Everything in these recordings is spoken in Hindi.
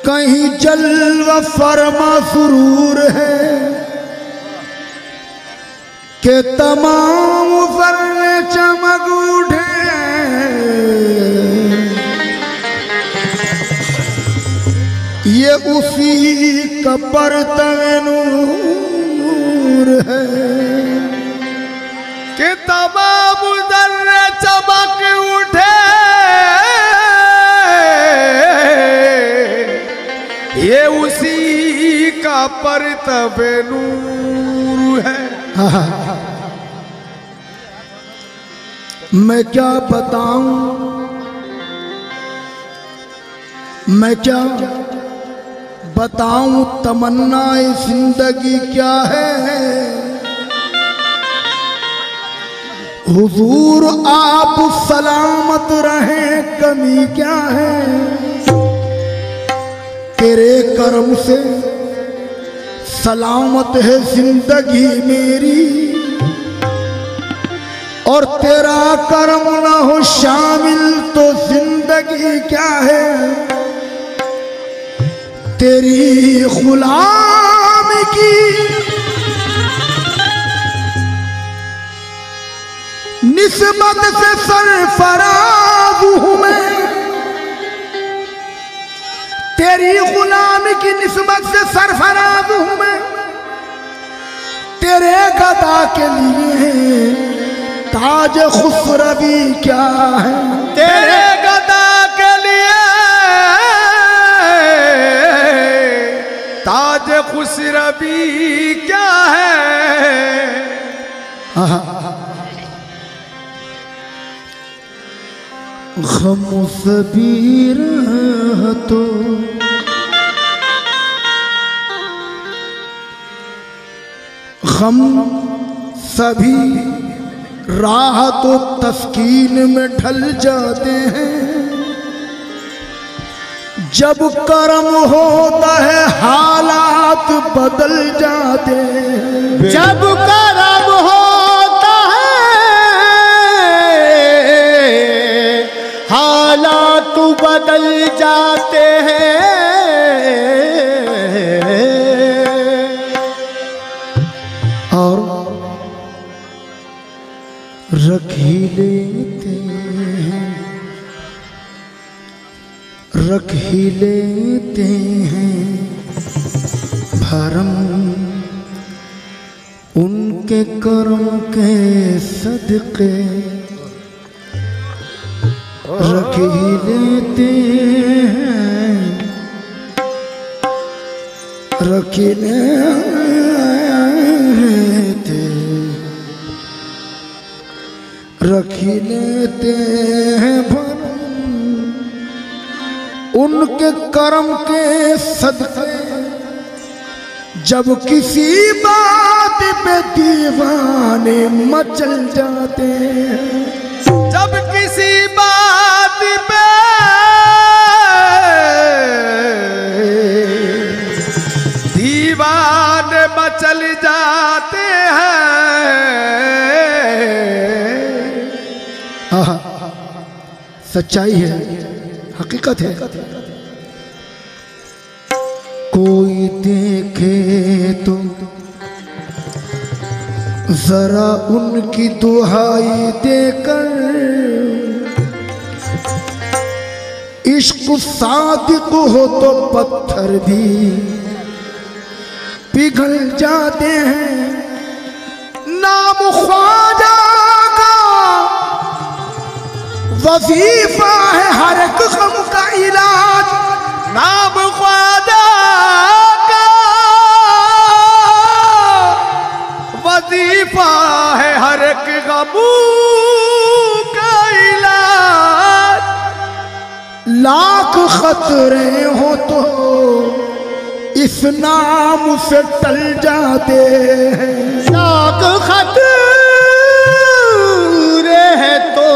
कहीं जलवा फरमा सुरूर है कि तमाम जर्रे चमक उठे। ये उसी का परतवे नूर है कि तमाम जर्रे चमक उठे। ये उसी का परतवे नूर है। मैं क्या बताऊं, मैं क्या बताऊं तमन्नाए जिंदगी क्या है। हुजूर आप सलामत रहें कमी क्या है। तेरे करम से सलामत है जिंदगी मेरी और तेरा करम न हो शामिल तो जिंदगी क्या है। तेरी गुलाम की निस्बत से सरफराज हूं मैं। तेरी गुलाम की निस्बत से सरफराज हूं मैं। तेरे गदा के लिए ताज खुसरवी क्या है। तेरे गदा के लिए ताज खुसरवी क्या है। गम सबीर तो गम सभी राह तो तस्कीन में ढल जाते हैं। जब करम होता है हालात बदल जाते हैं। जब करम होता है हालात बदल जाते हैं। और रख ही लेते हैं, रख ही लेते हैं भरम उनके करम के सदके। रख ही लेते हैं, रख ही लेते, रख ही लेते हैं भरम उनके करम के सदके। जब किसी बात पे दीवाने मचल जाते हैं। जब किसी बात पे दीवाने मचल जाते हैं। सच्चाई है, हकीकत है। कोई देखे तो जरा उनकी दुहाई देकर इश्क सादिक हो तो पत्थर भी पिघल जाते हैं। नाम ख्वाजा का वजीफा है हर एक गम का इलाज। नाम ख्वाजा का वजीफा है हर एक गम का इलाज। लाख खतरे हो तो इस नाम से टल जाते हैं। लाख खतरे है तो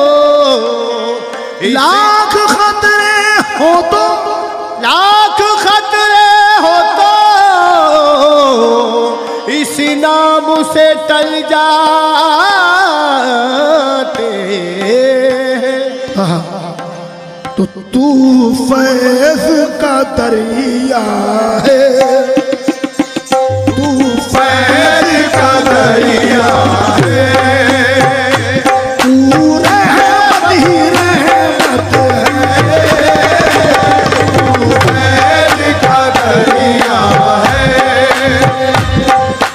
लाख खतरे हो तो लाख खतरे हो तो इस नाम से टल जाते हैं। तो तू फैज़ का दरिया है, तू फैज़ का दरिया है, तू रहमत ही रहमत है, तू फैज़ का दरिया है,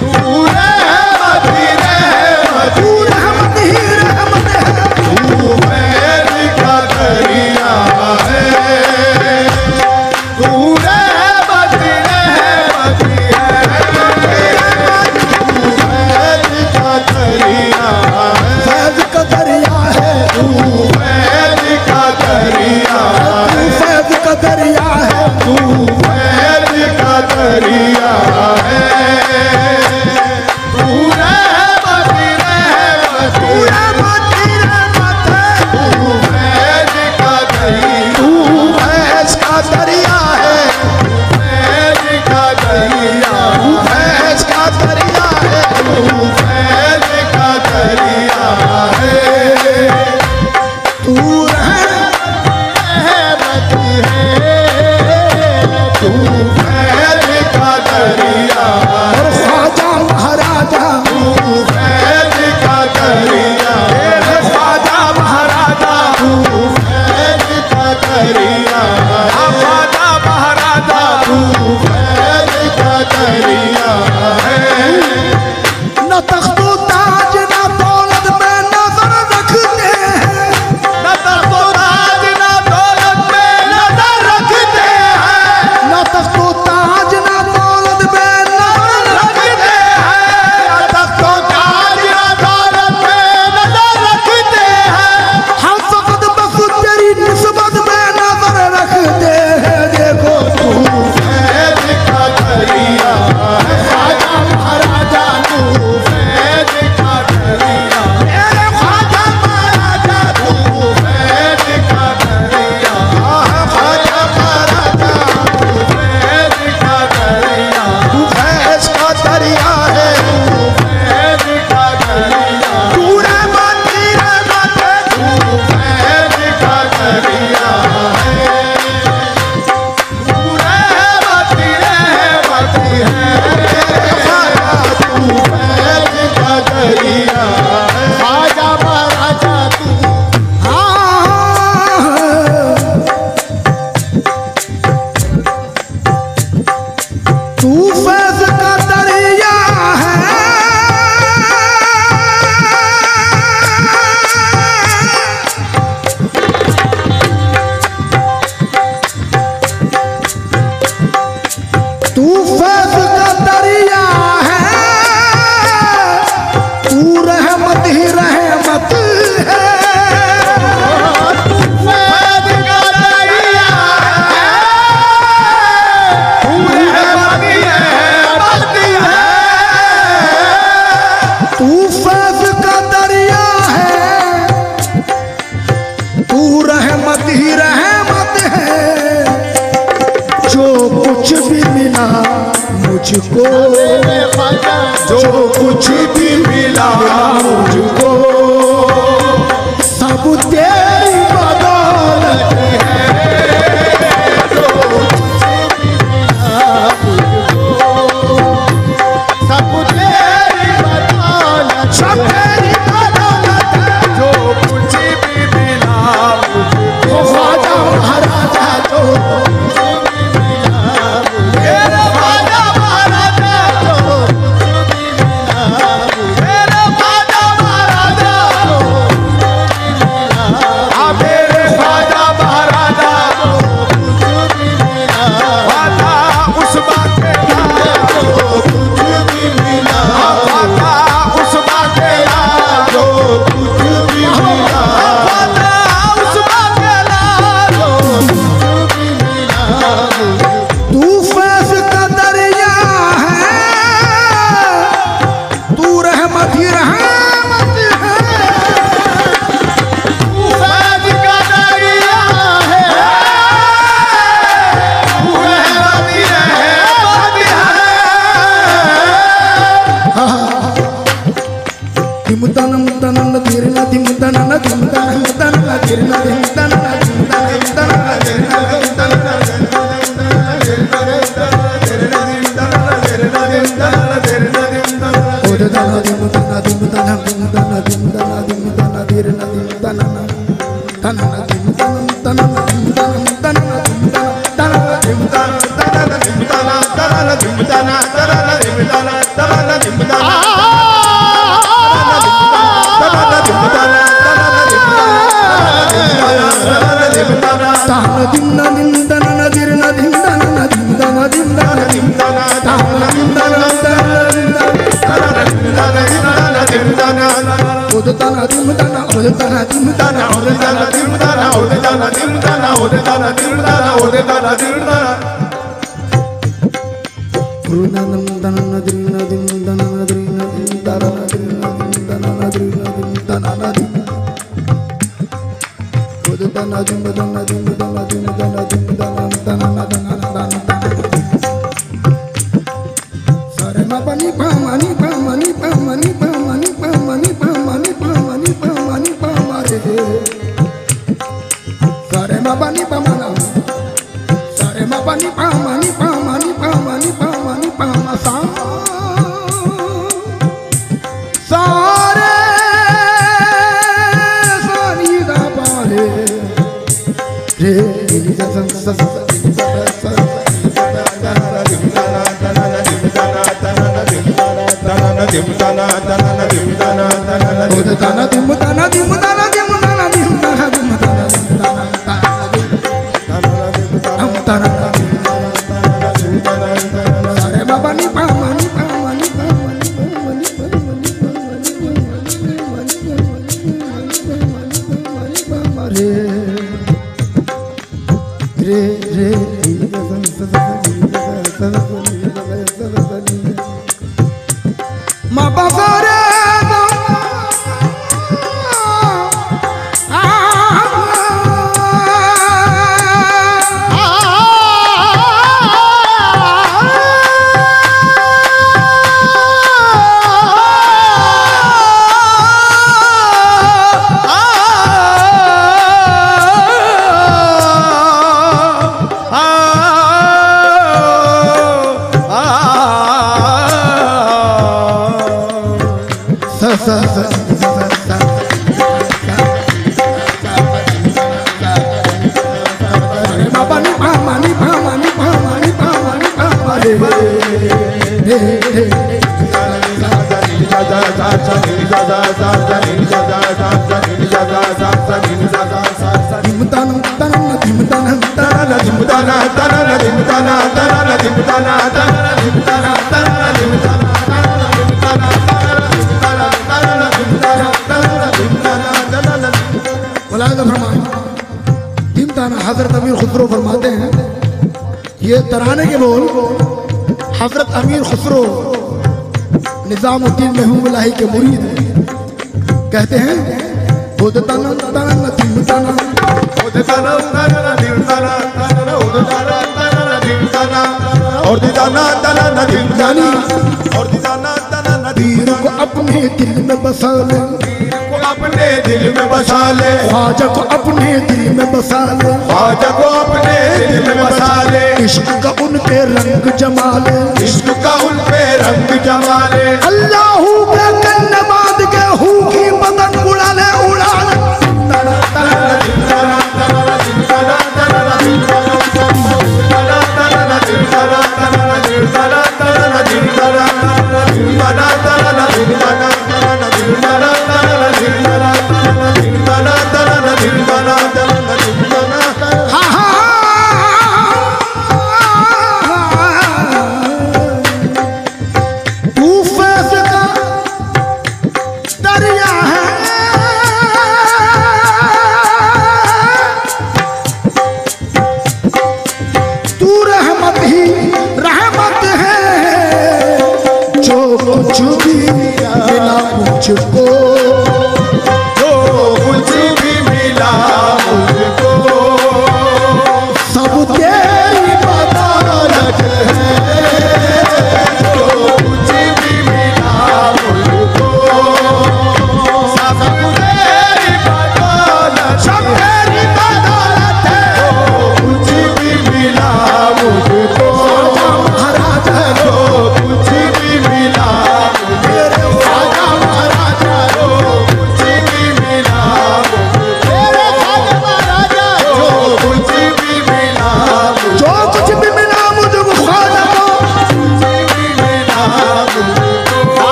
तू रहमत ही रहमत, तू रहमत ही रहमत है, तू फैज़ का दरिया है, तू रहमत ही रहमत है, फैज़ का दरिया है, तू फैज़ का दरिया है, तू फैज़ का दरिया है, तू फैज़ का दरिया है, तू रहमत ही रहमत, तू रहमत ही रहमत है, तू फैज़ का दरिया, तू फैज़ का दरिया है, फैज़ का दरिया, तू फैज़ का दरिया है, तू फैज़ का दरिया है, तू रहमत है, तू फैज़ का दरिया, और ख्वाजा महाराजा तू फैज़ का दरिया, ख्वाजा महाराजा तू फैज़ का दरिया, ख्वाजा महाराजा तू फैज़ का दरिया है, न तख्तो ताज न दौलत में नजर रखते हैं, न तख्तो ताज न दौलत में नजर रखते हैं, न तख्तो ताज न दौलत में नजर रखते हैं, न तख्तो ताज न दौलत में नजर रखते हैं, हम फकत बस तेरी निस्बत में नजर रखते हैं, देखो तू फैज़ का दरिया है, ख्वाजा महाराजा तू फैज़ का दरिया, मेरे ख्वाजा महाराजा तू फैज़ का दरिया, ख्वाजा महाराजा तू फैज़ का दरिया, तू फैज़ का दरिया है, तू फैज़ का दरिया, तू रहमत ही रहमत है, तू फैज़ का दरिया है, तू रहमत ही रहमत है, ख्वाजा तू फैज़ का दरिया है, ख्वाजा महाराजा तू तू फैज़ का दरिया है, तू फैज़ का दरिया है, तू रहमत ही रहमत है, तू फैज़ का दरिया है, तू रहमत ही रहमत है, तू फैज़ का दरिया है, तू रहमत ही रहमत है, जो कुछ भी मिला मुझको, जो कुछ भी मिला मुझको, सब तेरी बदौलत है, जो कुछ भी मिला मुझको, सब तेरी बदौलत, सब तेरी बदौलत है, जो कुछ भी मिला मुझको, ख्वाजा महाराजा जो मेरे ख्वाजा महाराजा जो कुछ भी मिला हजरत अमीर खुसरो फरमाते हैं, ये तराने के बोल हजरत अमीर खुसरो निजामुद्दीन महबूबुल्लाही के मुरीद कहते हैं, पीर को अपने दिल में बसा ले, अपने दिल में बसा ले, ख्वाजा को अपने दिल में बसा ले, ख्वाजा को अपने दिल में बसा ले, इश्क का उन पे रंग जमा ले, इश्क का उन पे रंग जमा ले, अल्लाह के कन्ने बांध के हूँ की बदन उड़ा ले, उड़ा ले। तू फैसला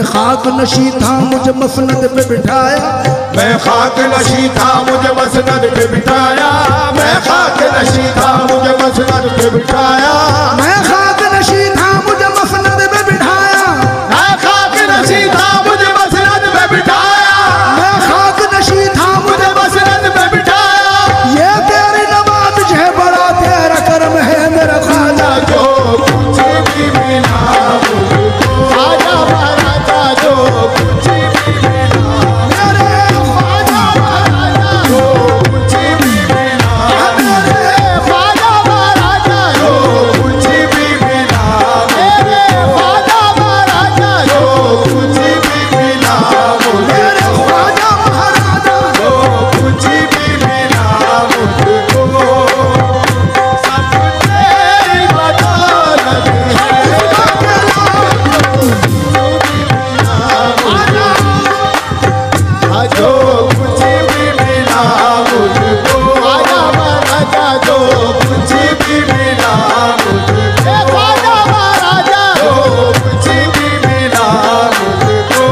खाक नशी था मुझे मसनद पे बिठाया, मैं खाक नशी था मुझे मसनद पे बिठाया, मैं खाक नशी था मुझे मसनद पे बिठाया, मैं खाक नशी था मुझे मसनद पे बिठाया, मैं खाक नशी था मुझे मसनद पे बिठाया, मैं खाक नशी था मुझे मसनद पे बिठाया। ये तेरी नवाज़ है बड़ा तेरा करम है मेरा ख्वाजा, जो कुछ भी मिला मुझको ख्वाजा महाराजा, जो कुछ भी मिला मेरे ख्वाजा महाराजा, जो कुछ भी मिला मेरे ख्वाजा महाराजा, जो कुछ भी मिला मेरे ख्वाजा महाराजा, जो कुछ भी मिला मुझे, मेरे ख्वाजा महाराजा, जो कुछ भी मिला मुझको सब तेरी बदौलत है। जो कुछ भी मिला मुझको ख्वाजा महाराजा, जो कुछ भी मिला मुझको ख्वाजा महाराजा, जो कुछ भी मिला मुझको।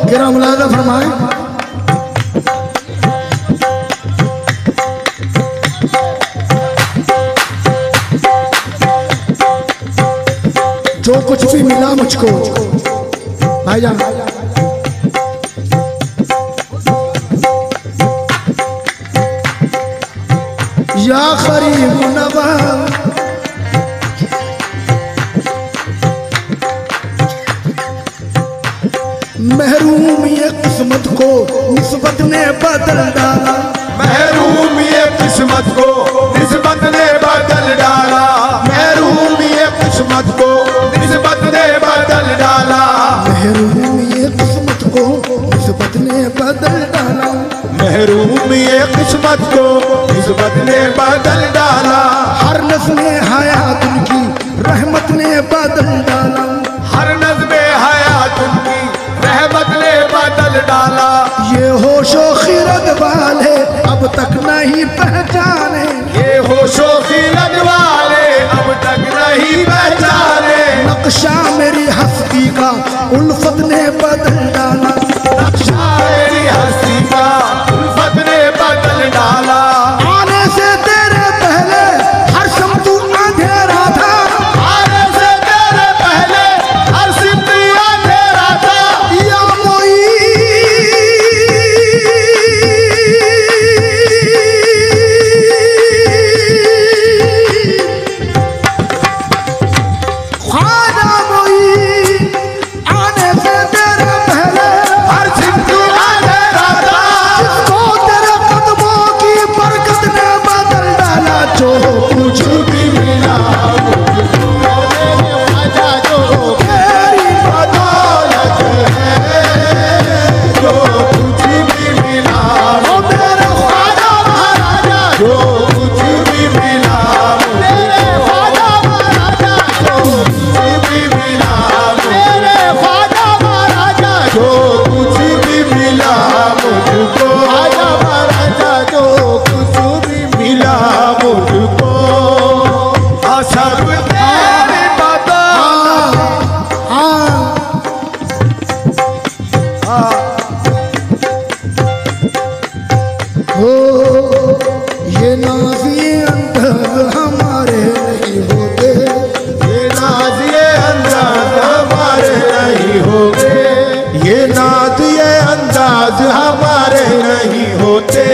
गिरा मुलाज़ा फरमाए। जो कुछ भी मिला मुझको भाईजान, या करीम नवाज़, महरूम ये किस्मत को निस्बत ने बदल डाला, महरूम ये किस्मत को निस्बत ने बदल डाला, महरूम ये किस्मत को निस्बत ने बदल डाला, महरूम ये किस्मत को निस्बत ने बदल डाला, महरूम ये किस्मत को निस्बत ने बदल डाला, हर नस्ल हयात उनकी रहमत ने बदल डाला, हर नज़्मे हयात उनकी रहमत ने बदल डाला। ये होशो खिरत वाले अब तक नहीं पहचाने, ये होशो खिलत वाले अब तक नहीं पहचाने, नक्शा मेरी हस्ती का उल्फत ने बदल डाला, नक्शा मेरी हस्ती का उल्फत ने बदल डाला। आने से तेरे पहले हर शम्तु अंधेरा था, आने से तेरे पहले हर सिद्धि अंधेरा था, या मोई ख्वाजा मोई, आने से तेरे पहले हर सिद्धि अंधेरा था, जिसको तेरे कदमों की बरकत ने बदल डाला, जो कुछ भी मिला मुझको मेरे ख्वाजा, जो तेरी बदौलत है, जो कुछ भी मिला ओ मेरे ख्वाजा महाराजा, जो कुछ भी मिला मेरे ख्वाजा महाराजा, जो कुछ भी मिला मेरे ख्वाजा महाराजा, जो कुछ भी मिला मुझको ख्वाजा महाराजा, जो कुछ भी मिला मुझको सब तेरी बदौलत। हो ये नाज़ी अंदाज़ हमारे नहीं होते, ये नाज ये अंदाज हमारे नहीं होते, ये नाज ये अंदाज हमारे नहीं होते,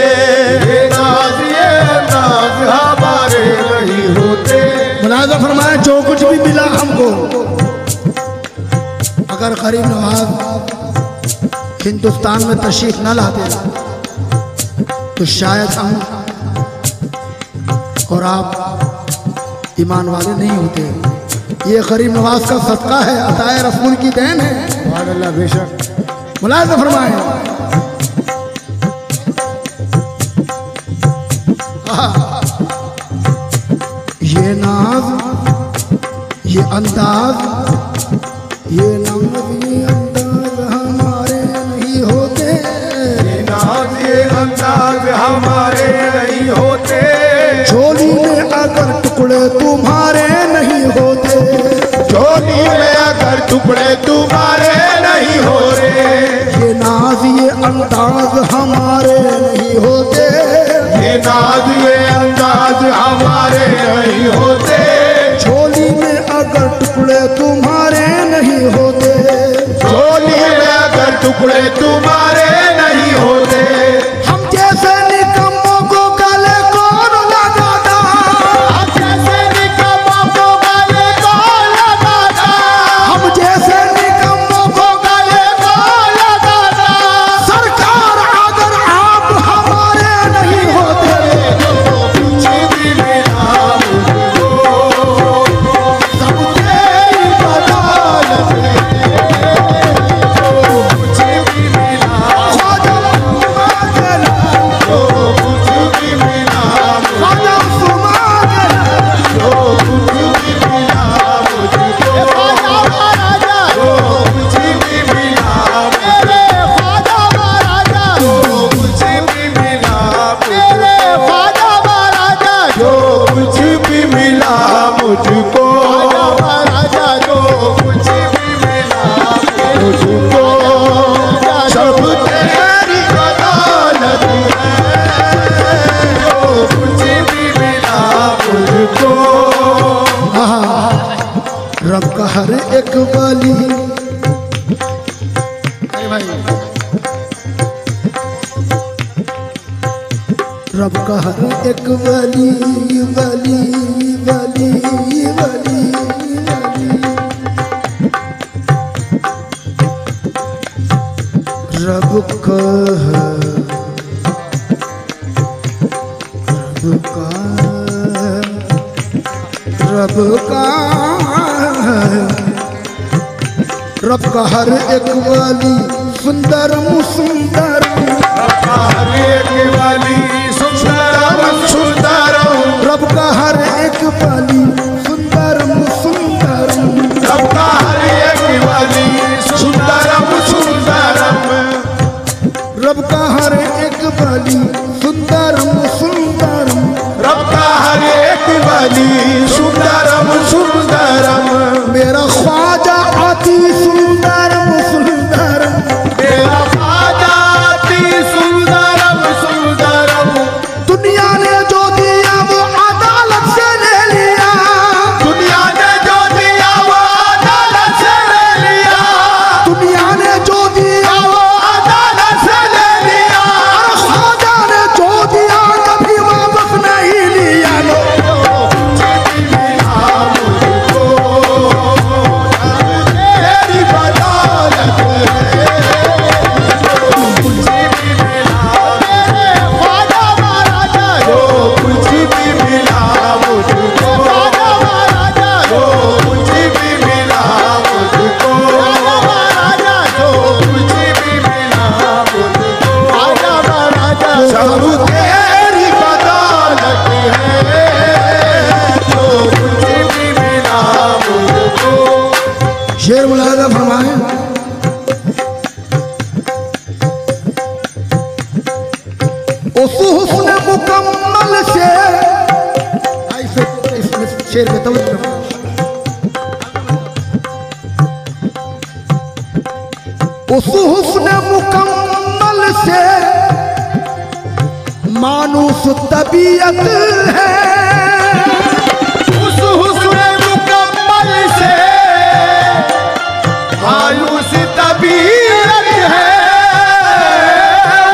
ये नाज ये अंदाज हमारे नहीं होते। मुलाज़ा फरमाया जो कुछ भी मिला हमको, अगर गरीब नवाज हिंदुस्तान में तशरीफ न लाते तो शायद हम और आप ईमान वाले नहीं होते। ये गरीब नवाज का सदका है, अताए रसूल की देन है। अल्लाह बेशक। मुलाज़ा फरमाए ये नाज ये अंदाज ये नाज ये अंदाज हमारे नहीं होते, ये नाज ये अंदाज हमारे नहीं होते, झोली में अगर टुकड़े तुम्हारे नहीं नहीं होते, झोली में अगर टुकड़े तुम्हारे नहीं होते, ये नाज ये अंदाज हमारे नहीं होते, ये नाज ये अंदाज हमारे नहीं होते, झोली में अगर टुकड़े तुम्हारे नहीं होते, झोली में अगर टुकड़े तुम्हारे नहीं होते, हम जैसे निकम्मों को गले कौन लगाता, हम जैसे निकम्मों को गले कौन लगाता, हम जैसे निकम्मों को गले कौन लगाता, सरकार अगर आप हमारे नहीं होते, कुछ भी मिला मुझको, सब तेरी बदौलत है। कुछ भी मिला, ख्वाजा सुमागला, जो कुछ भी मिला, ख्वाजा सुमागला, जो कुछ भी मिला मुझको, ख्वाजा महाराजा, जो कुछ भी मिला, मेरे ख्वाजा महाराजा, जो कुछ भी मिला, मेरे ख्वाजा महाराजा, जो कुछ भी मिला मुझको, ख्वाजा महाराजा, जो कुछ भी मिला मुझको, सब तेरी बदौलत है, जो कुछ भी मिला मुझको। रब का हर एक वली, रब का हर एक वली वली वली वली वली, रब का रब का रब का हर एक वली सुंदर सुंदर, हर एक वाली सुंदरम सुंदरम, रब का हर एक वली सुंदर सुंदर, रब का हर एक वाली सुंदरम सुंदरम, रब का हर एक वली सुंदर सुंदर, रब का हर एक वाली सुंदरम सुंदरम, मेरा ख्वाजा अति सुंदर सुंदर, मेरा ख्वाजा अति सुंदरम सुंदरम, दुनिया ने जो दिया वो अदालत से ले लिया, दुनिया ने जो दिया वो अदालत से ले लिया, दुनिया ने जो दिया वो, अदालत से ले लिया, और ख्वाजा ने जो दिया कभी वापस नहीं लिया। लो तेरी बदौलत मेरे ख्वाजा महाराजा, जो कुछ भी मिला मुझको, ख्वाजा महाराजा, जो कुछ भी मिला मुझको, ख्वाजा महाराजा, जो कुछ भी मिला मुझको, ख्वाजा महाराजा, सब तेरी बदौलत है, जो कुछ भी मिला मुझको। शेर मुलाजा फरमाए, उस हुस्न मुकम्मल से, इसमें शेर पे तवज्जो, उस हुस्न मुकम्मल से मानूस तबीयत है, उस हुस्न मुकम्मल से मायूस तबीयत है,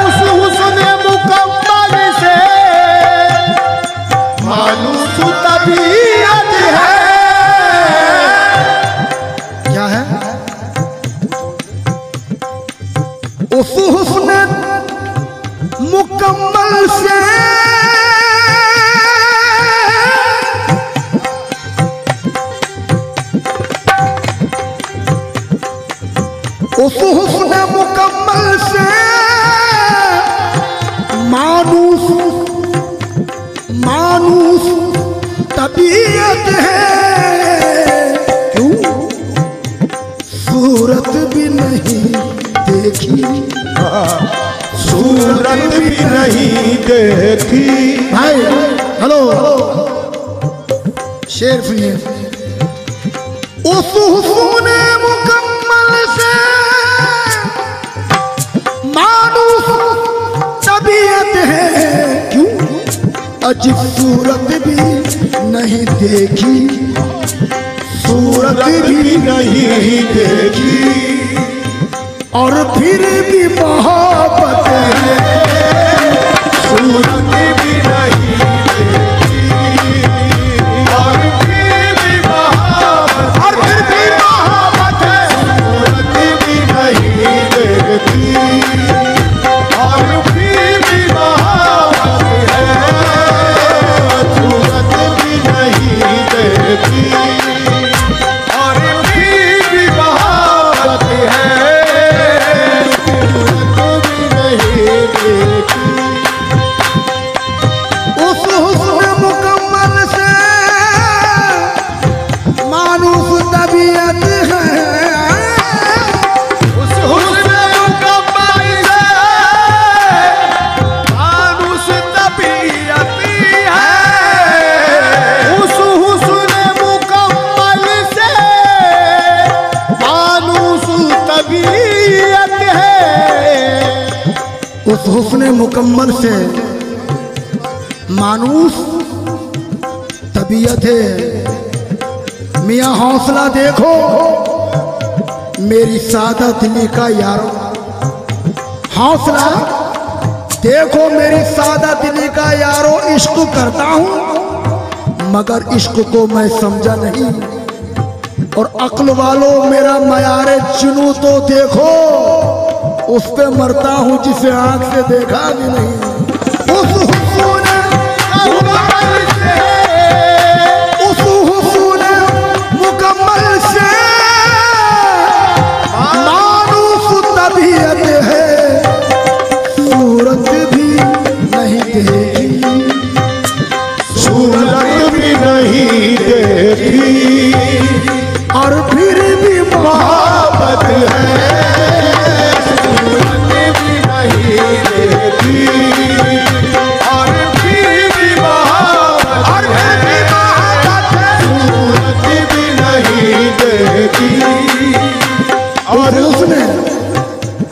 उस हुस्न मुकम्मल से मायूस तबीयत है। क्या है? उस हुस्न मुकम्मल से उस हुस्न मुकम्मल से मानूस मानूस तबीयत है, क्यों सूरत भी नहीं देखी, सूरत भी नहीं देखी। भाई हेलो शेर सुनिए, उस हुस्न मुकम्मल से मानूस तबीयत है, क्यों अजीब सूरत भी नहीं देखी, सूरत भी नहीं देखी, और फिर भी मोहब्बत है, सूरत भी नहीं देखी, और फिर भी मोहब्बत, और फिर भी मोहब्बत है, सूरत भी नहीं देखी, और फिर भी मोहब्बत है, सूरत भी नहीं देखी, और फिर भी मोहब्बत है, सूरत भी नहीं देखी। उस हुस्न मुकम्मल से मानूस तबीयत है, उस हुस्न मुकम्मल से मानूस तबीयत है, उस हुस्न मुकम्मल से मानूस तबीयत है, उस हुस्न मुकम्मल से मानूस तबीयत है। मियाँ हौसला देखो मेरी सादा दिली का यारो, हौसला देखो मेरी सादा दिली का यारो, इश्क करता हूँ मगर इश्क को मैं समझा नहीं, और अक्ल वालों मेरा मयारे जुनू तो देखो, उस पे मरता हूँ जिसे आंख से देखा भी नहीं। उस हुस्न उस हुस्न मुकम्मल से मानूस तबीयत है, सूरत भी नहीं देखी, सूरत भी नहीं देखी, और फिर भी मोहब्बत है, सूरत भी नहीं देखी, और फिर भी मोहब्बत है, सूरत भी नहीं देखी, और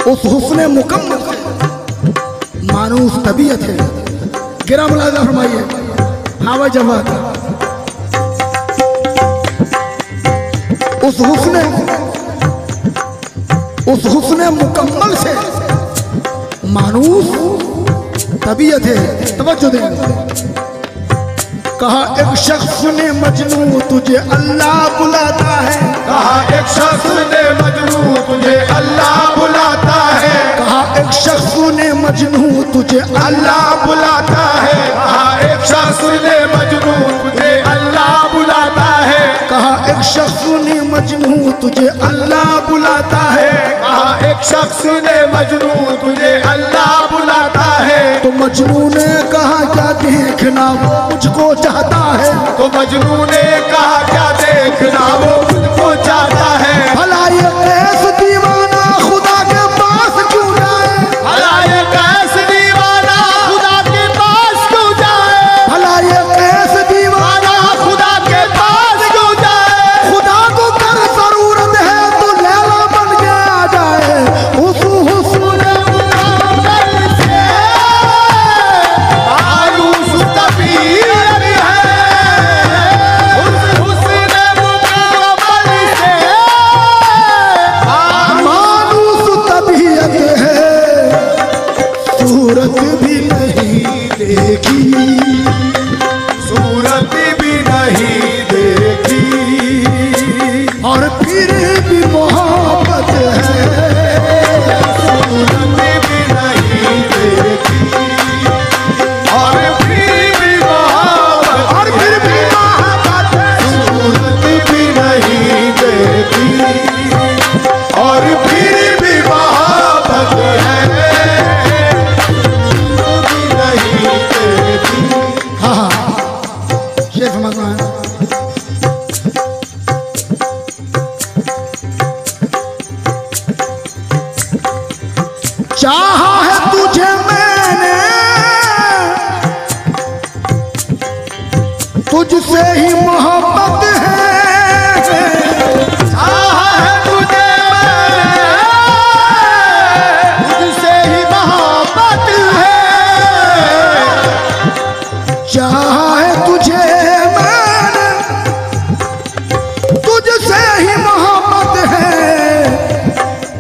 उस हुस्न मुकम्मल से मानूस तबीयत है। गिरा मुलाजा फरमाइए, हवा जवाब उस हुस्न मुकम्मल से मानूस तबीयत है। तवज्जो दें, कहा एक शख्स ने मजनू तुझे अल्लाह बुलाता है, कहा एक शख्स ने मजनू तुझे अल्लाह बुलाता है, कहा एक शख्स ने मजनू तुझे अल्लाह बुलाता है, कहा एक शख्स ने मजनू तुझे अल्लाह बुलाता है, कहा एक शख्स ने मजनू तुझे अल्लाह बुलाता है, कहा एक शख्स ने मजनू तुझे अल्लाह बुलाता है, तो मजनू ने कहा क्या देखना वो मुझको चाहता है, तो मजनू ने कहा क्या देखना वो मुझको चाहता है, भला ये कैस दीवाना खुदा के पास क्यों जाए, भला ये कैस दीवाना खुदा के पास क्यों जाए, भला ये कैस दीवाना खुदा के पास क्यों जाए, खुदा को कर जरूरत है तो लैला बन के आ जाए। उस हुस्न मुकम्मल से मानूस तबीयत है, उस हुस्न मुकम्मल से मानूस तबीयत है, सूरत भी नहीं देखी, सूरत भी नहीं देखी, और फिर भी मोहब्बत है, सूरत भी नहीं देखी, और फिर भी मोहब्बत, और फिर भी मोहब्बत है, सूरत भी नहीं देखी, और फिर भी मोहब्बत है, सूरत भी नहीं देखी। हाँ हाँ शेर समझना है। चाहा है तुझे मैंने तुझसे ही मोहब्बत है,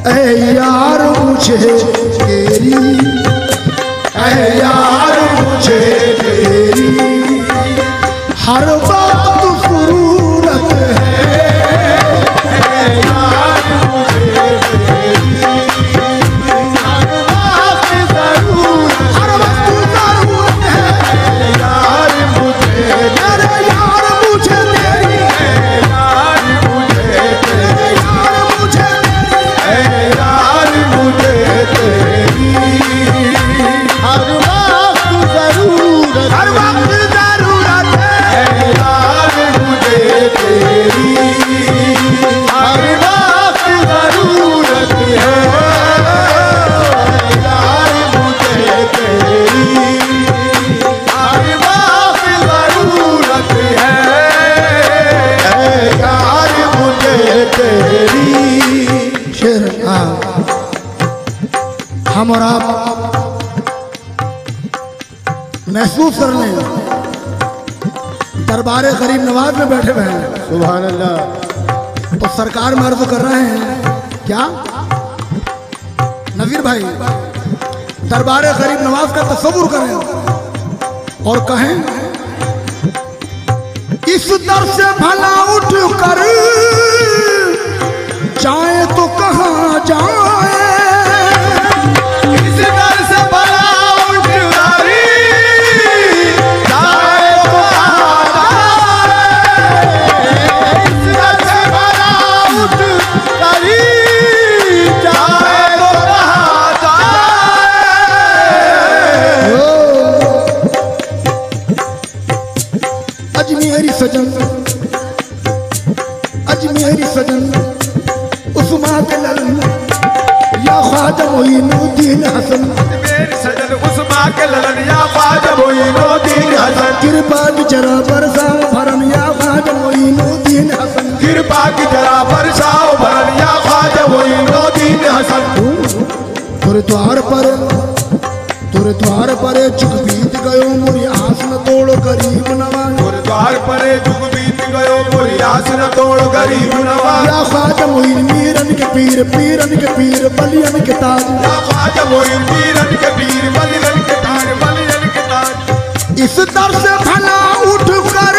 ऐ यार मुझे तेरी, ऐ यार मुझे तेरी हर वक्त ज़रूरत है। ऐ यार मुझे तेरी हर वक्त ज़रूरत, हर वक्त ज़रूरत है। ऐ यार मुझे, अरे यार मुझे तेरी, ऐ यार मुझे तेरी, यार मुझे तेरी, ऐ यार मुझे तेरी हर वक्त ज़रूरत, हर वक्त ज़रूरत है। ऐ यार मुझे तेरी हर वक्त ज़रूरत है। ऐ यार मुझे तेरी हर वक्त ज़रूरत है। ऐ यार मुझे तेरी। शेर हम और आप महसूस कर लें, दरबारे गरीब नवाज में बैठे हुए हैं। सुभान अल्लाह। तो सरकार में अर्ज कर रहे हैं क्या नज़ीर भाई, दरबारे गरीब नवाज का तस्वुर करें और कहें इस दर से भला उठ कर जाए तो कहाँ जाए, इस दर से भला उठ कर जाए तो कहाँ जाए, इस दर से भला उठ कर जाए तो कहाँ जाए। अजमेरी सजन, अजमेरी सजन उस्मा के ललन या ख्वाजा मोइनुद्दीन हसन, मेरी सजन उस्मा के ललन या ख्वाजा मोइनुद्दीन हसन, कृपा की जरा बरसाओ भरन या ख्वाजा मोइनुद्दीन हसन, कृपा की जरा बरसाओ भरन या ख्वाजा मोइनुद्दीन हसन। तुरे द्वार पर चुक बीत गयो मोरी आस न तोड़ गरीब नवाज, द्वार परे जुग बीत गयो मोरी आस न तोड़ गरीब नवाज, या ख्वाजा मोइन मीरन के पीर, पीरन के पीर बलियन के ताज, या ख्वाजा मोइन मीरन के पीर बलियन के ताज, बलियन के ताज। इस दर से भला उठ कर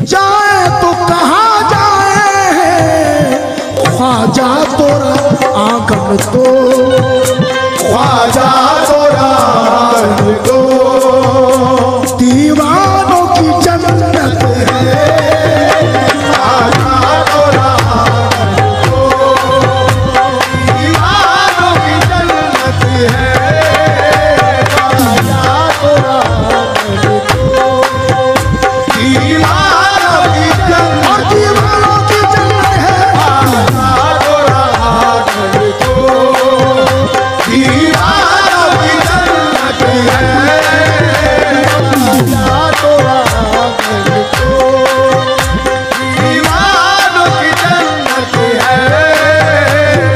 जाए तो कहाँ जाए, ख्वाजा तोरा आंगन तो, ख्वाजा तोरा आंगन तो दीवानों की जन्नत है। ख्वाजा तोरा आंगन तो दीवानों की जन्नत है। ख्वाजा तोरा आंगन तो दीवानों की जन्नत, और दीवानों की जन्नत है। ख्वाजा तोरा आंगन तो दीवानों की जन्नत है। ख्वाजा तोरा आंगन तो दीवानों की जन्नत है।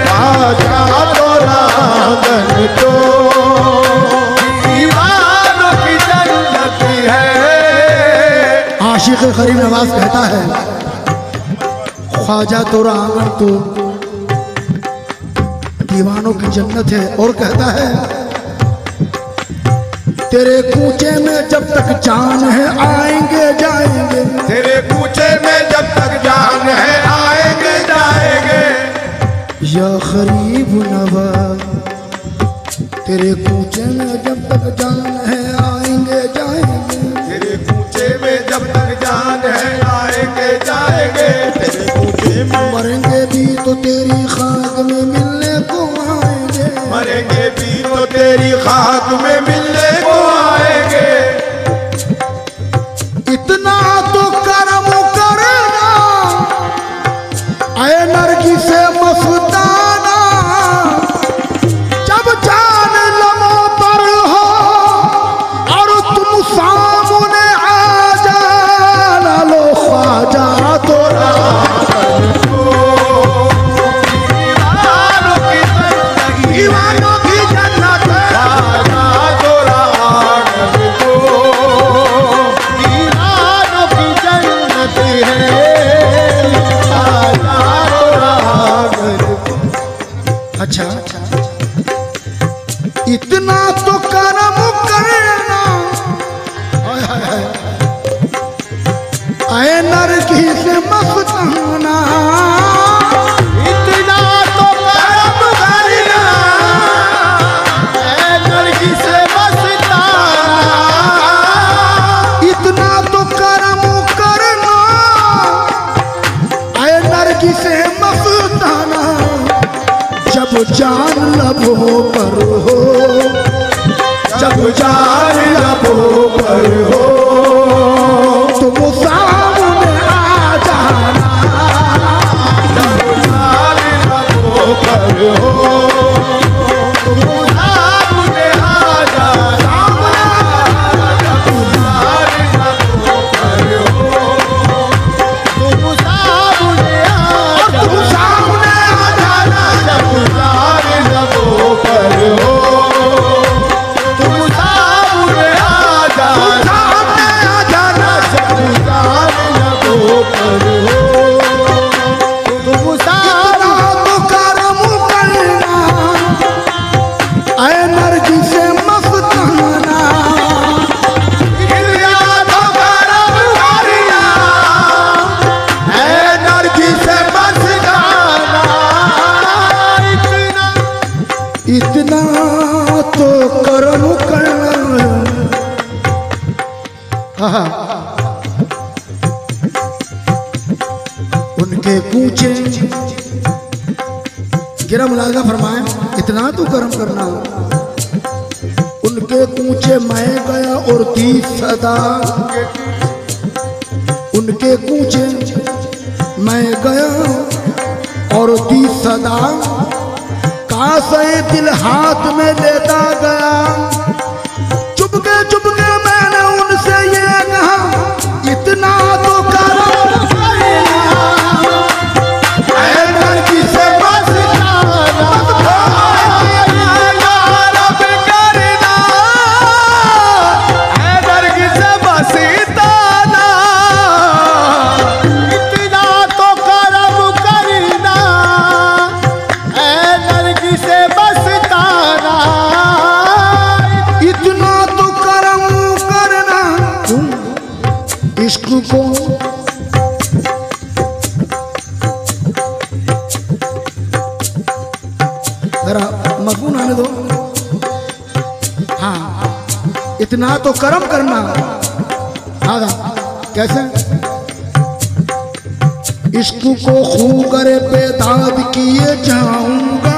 ख्वाजा तोरा आंगन तो दीवानों की जन्नत है। आशिक गरीब नवाज कहता है ख्वाजा तोरा आंगन तो दीवानों की जन्नत है, और कहता है तेरे कूचे में जब तक जान है आएंगे जाएंगे, तेरे कूचे में जब तक जान है आएंगे जाएंगे। या गरीब नवाज तेरे कूचे में जब तक जान है आएंगे जाएंगे, तेरे कूचे में जब तक जान है आएंगे जाएंगे। तेरे कूचे में मरेंगे भी तो तेरी खाक में मिलने को आएंगे, मरेंगे भी तो तेरी खाक में मिलने को आएंगे। इतना तो करम करना ऐ नरगी से मस्ताना, जब जान लबों पर हो और तुम सामने आ जाना, लो ख्वाजा तोरा दीवानों की जन्नत, ख्वाजा तोरा जान लबों पर हो, जब जान लबों पर हो, तुम सामने आ जाना। जब जान लबों पर हो, तुम सामने आ जाना। जब जान लबों पर हो, तुम सामने आ जाना। तुम सामने आ जाना। जब जान लबों पर हो, तुम सामने आ जाना। सामने आ जाना। जब जान लबों पर हो, तुम सामने तो करम करना, ऐ नरगिस मस्ताना। इतना तो करम करना। हाँ, उनके कूचे गिरम लागा फरमाए, इतना तो करम करना। उनके कूचे मैं गया और दी सदा, उनके कूचे मैं गया और दी सदा। कासे दिल हाथ में लेता गया, चुपके चुपके मैंने उनसे ये कहा, इतना तो करम करना। ऐ नरगिस मस्ताना, ऐ नरगिस मस्ताना, इतना तो करम करना। ऐ नरगिस मस्ताना, इतना तो करम करना। इश्क को जरा मजमून आने दो। हाँ, इतना तो करम करना। हाँ, कैसे? इश्क को खूब करे बेदाद किए जाऊंगा,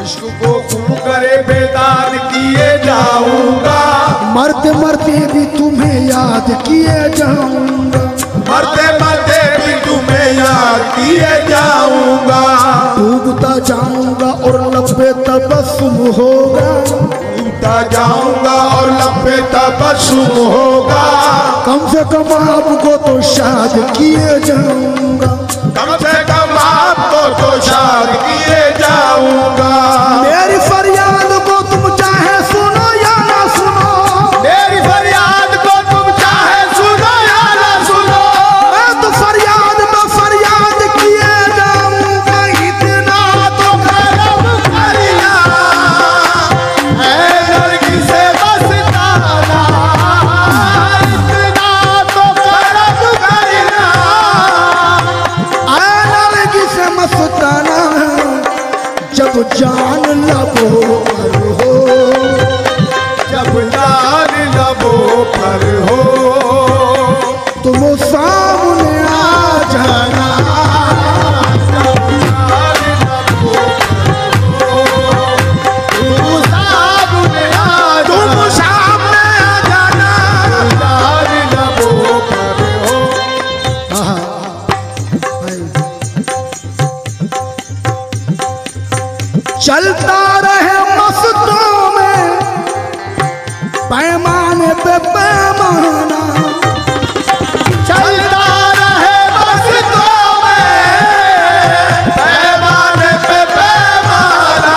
इश्क को खूब करे बेदाद किए जाऊंगा। मरते मरते भी तुम्हें याद किए जाऊंगा। मरते मरते भी तुम्हें याद किए जाऊंगा। डूबता जाऊंगा और लब पे तबस्सुम होगा, डूबता जाऊंगा और लब पे तबस्सुम होगा। कम से कम आपको तो शाद किए जाऊंगा। कम से कम आपको तो शाद किए जाऊंगा। मेरी फरियाद को तुम चाहे सुनो या ना सुनो, मेरी फरियाद को तुम चाहे सुनो या ना सुनो, मैं तो फरियाद में फरियाद किए जाऊंगा। इतना तो करम करना। ऐ नरगिस मस्ताना, इतना तो करम करना। ऐ नरगिस मस्ताना, जब जान लबों पर हो, जब जान लबों पर हो, तुम सामने आ जाना। तुम सामने आ तुम सामने आ जाना। जान लबों पर हो। चलता रहे मस्तों में पैमाने पे पैमाना, चलता रहे मस्तों में पैमाने पे पैमाना।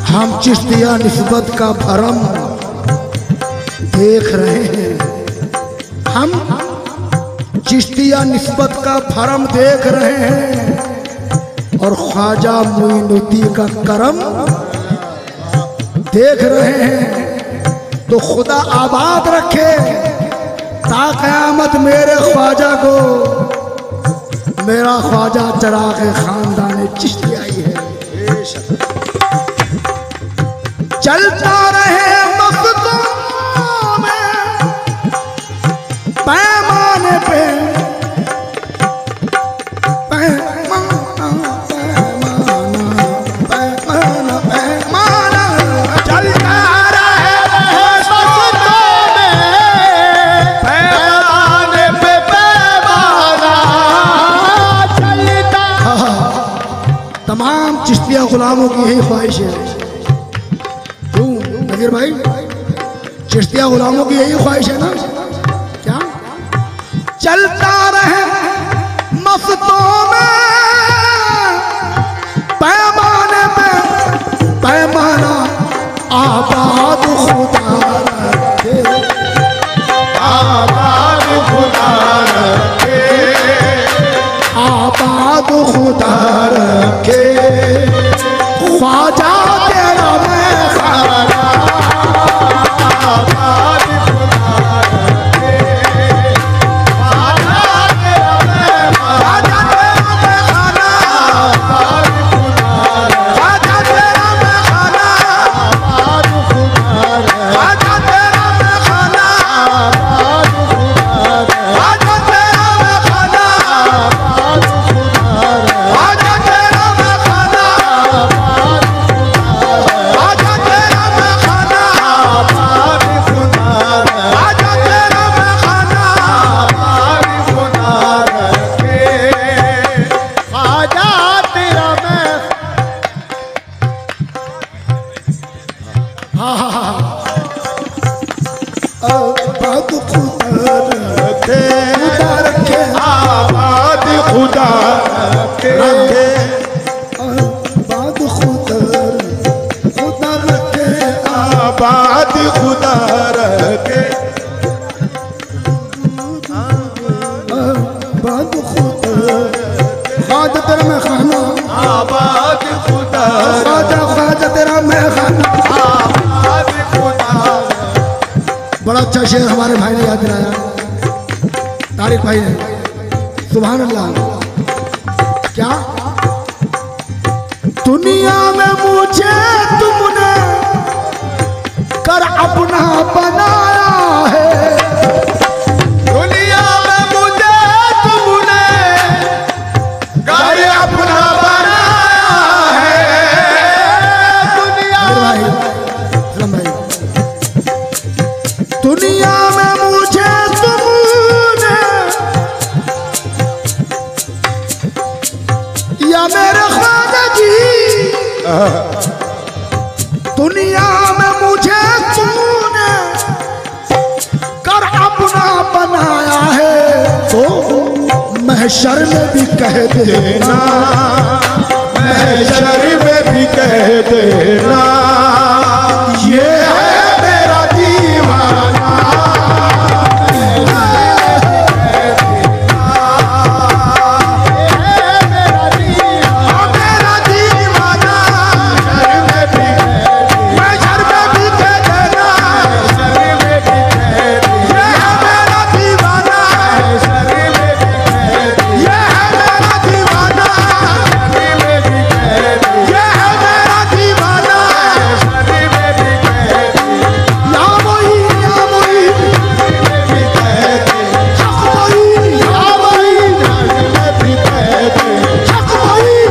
हम चिश्तिया निस्बत का भरम देख रहे हैं। हम चिश्तिया निस्बत का भरम देख रहे हैं और ख्वाजा मोइनुद्दीन का करम देख रहे हैं। तो खुदा आबाद रखे ता क़यामत मेरे ख्वाजा को, मेरा ख्वाजा चराग़ खानदान चिश्तियाई है। चलता रहे मक़दूम में पैमाने पे पैमाना, पैमाना। गुलामों की यही ख्वाहिश है। क्यों नज़ीर भाई, चिश्तिया गुलामों की यही ख्वाहिश है ना? क्या चलता रहे मस्तों में पैमाने पे पैमाना आबाद खुदा रखे, आबाद खुदा रखे, आबाद खुदा रखे, ख्वाजा तेरा मैं खाना, आबाद खुदा रखे, ख्वाजा तेरा मैं ख्वाजा तेरा मैं खाना, आबाद खुदा रखे, ख्वाजा तेरा मैं खाना, आबाद खुदा रखे, ख्वाजा तेरा मैं खाना, आबाद खुदा रखे, ख्वाजा तेरा मैं खाना, आबाद खुदा रखे, ख्वाजा तेरा मैं खाना, ख्वाजा तेरा मैं खाना, आबाद खुदा रखे, ख्वाजा तेरा मैं खाना, आबाद खुदा रखे, ख्वाजा तेरा मैं आबाद खुदा रखे, रखे, आबाद खुदा रखे, आबाद खुदा रखे, आबाद खुदा रखे, आबाद खुदा, ख्वाजा तेरा मैं खाना, आबाद खुदा ख्वाजा ख्वाजा तेरा मैं खाना। आबाद खुदा बड़ा अच्छा शेर हमारे भाई ने याद दिलाया, तारिक भाई ने। सुभान अल्लाह। क्या दुनिया में मुझे तुमने कर अपना बनाया है, दुनिया में मुझे तुमने घर अपना बनाया है, दुनिया मेरे भाई सलाम भाई, दुनिया में मुझे तुमने या मेरे ख्वाजा जी, दुनिया में मुझे तूने कर अपना बनाया है, तो महशर में भी कह देना, महशर में भी कह देना, ये है मेरा दीवाना, मेरा दीवाना, महशर में भी कह देना, ये है मेरा दीवाना, ये है मेरा दीवाना, ये है मेरा दीवाना, या वही या वही हक वही या वही हक वही हक वही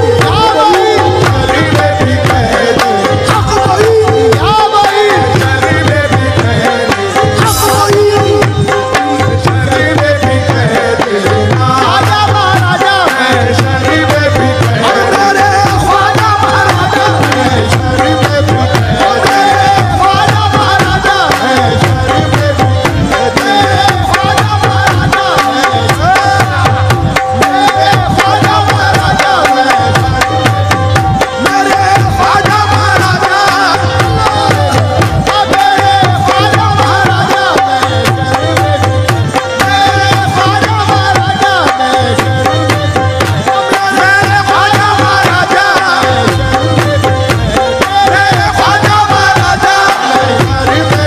हक वही और मेरे ख्वाजा महाराजा, मेरे ख्वाजा महाराजा, मेरे ख्वाजा महाराजा, मेरे ख्वाजा महाराजा, मेरा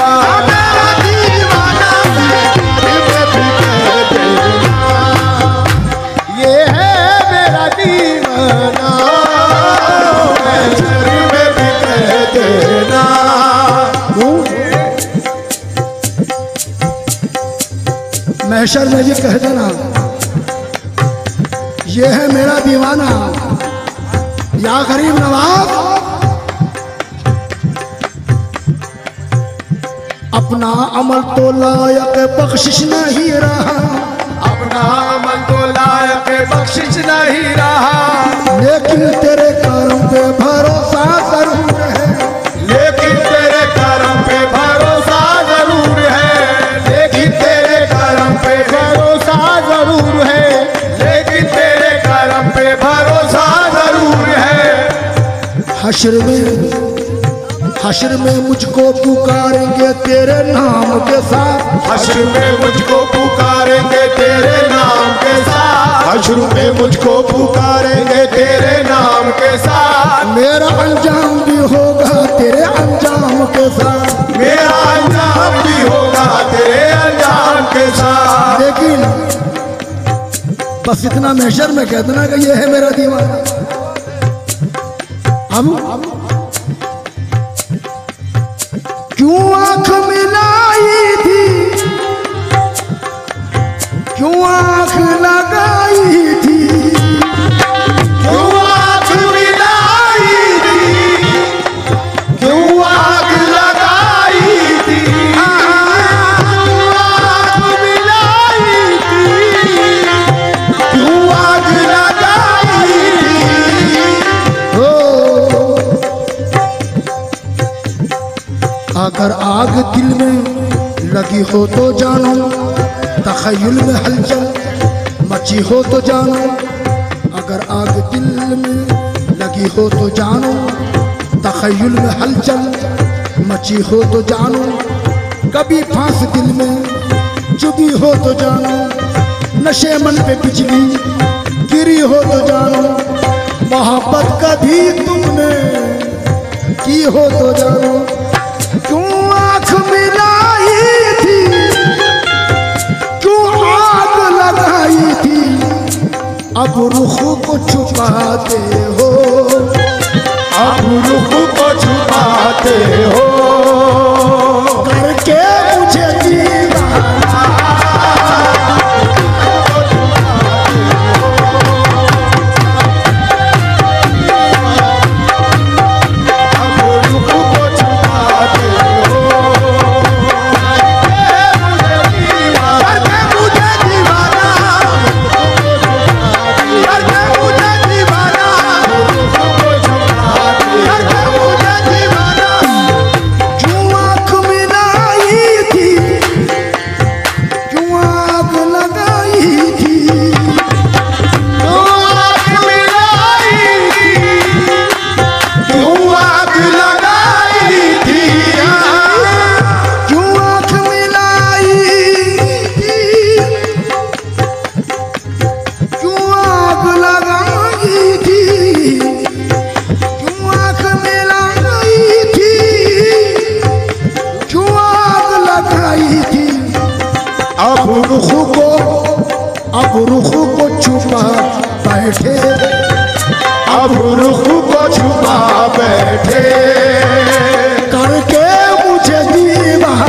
दीवाना, ये है मेरा दीवाना, महशर में भी कह देना, महशर में भी कह देना, ये है मेरा दीवाना। या गरीब नवाब, अपना अमल तो लायक बख्शिश नहीं रहा, अपना अमल तो लायक के बख्शिश नहीं रहा, लेकिन तेरे करम पे भरोसा जरूर है, लेकिन तेरे करम पे भरोसा जरूर है, लेकिन तेरे करम पे भरोसा जरूर है, लेकिन तेरे करम पे भरोसा जरूर है। हश्र में मुझको पुकारेंगे तेरे नाम के साथ, हश्र में मुझको पुकारेंगे तेरे नाम के साथ, हश्र में मुझको पुकारेंगे तेरे नाम के साथ। मेरा अंजाम भी होगा तेरे अंजाम के साथ, मेरा अंजाम भी होगा तेरे अंजाम के साथ। लेकिन बस इतना महशर में कह देना कि ये है मेरा दीवाना। अब क्यों आंख मिलाई थी, क्यों आंख लगाई थी, क्यों आँख मिलाई थी, क्यों आग लगाई थी, आँख मिलाई थी, क्यों आग लगाई थी। हो अगर आग दिल में लगी हो तो जानो, तखय्युल में हलचल मची हो तो जानो। अगर आग दिल में लगी हो तो जानो, तखय्युल में हलचल मची हो तो जानो। कभी फांस दिल में चुभी हो तो जानो, नशे मन पे बिजली गिरी हो तो जानो। मोहब्बत कभी तुमने की हो तो जानो। क्यों आँख मिलाई थी, क्यों आग लगाई थी, अब रुख को छुपाते हो, अब रुख को छुपाते हो, करके मुझे दीवाना। अब रुख को छुपा बैठे, अब रुख को छुपा बैठे, करके मुझे दीवाना।